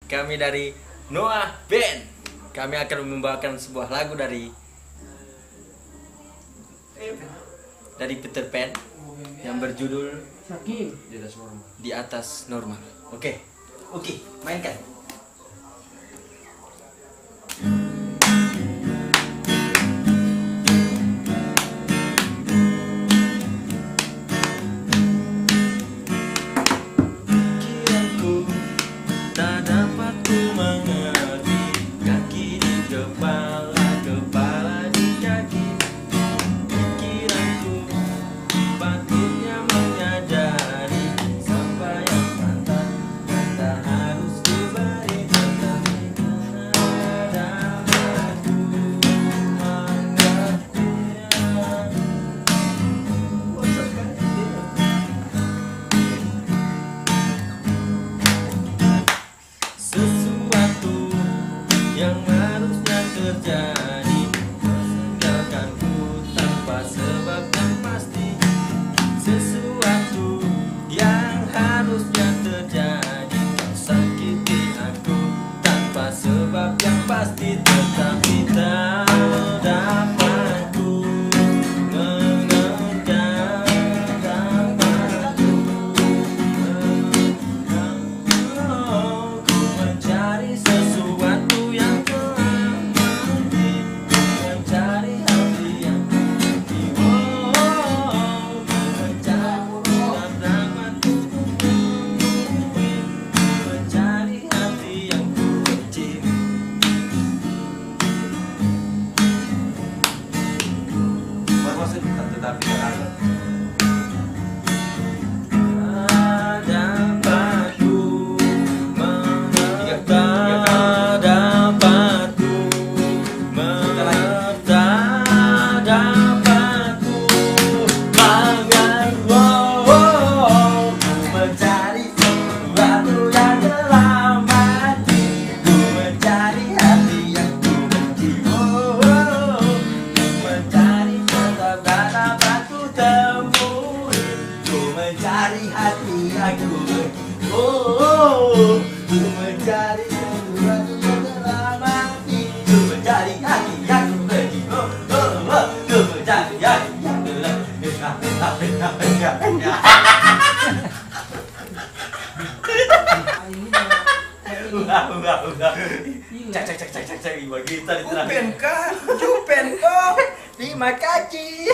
Kami dari Noah Band. Kami akan membawakan sebuah lagu dari Peter Pan yang berjudul Di Atas Normal. Oke, mainkan. Tak dapat ku mengerti, kaki di kepala, kepala di kaki. Pikiranku patutnya menyadari, sampai yang patah tak harus ku beri. Tetapi karena aku mengerti. Sesuatu yang harusnya terjadi meninggalkanku tanpa sebab yang pasti. Sesuatu yang harusnya terjadi sakiti aku tanpa sebab yang pasti. Tetapi tak dapat ku mengerti, mencari sesuatu yang telah mati, mencari hati yang mati. Mencari dapat mencari hati yang ku benci. Tetapi karena mencari hati yang ku benci. Ku mencari sesuatu yang telah mati. Ku mencari hati yang ku benci. Ku mencari hati yang telah udah. Cek, gimana kita Jupen kah? Terima kasih.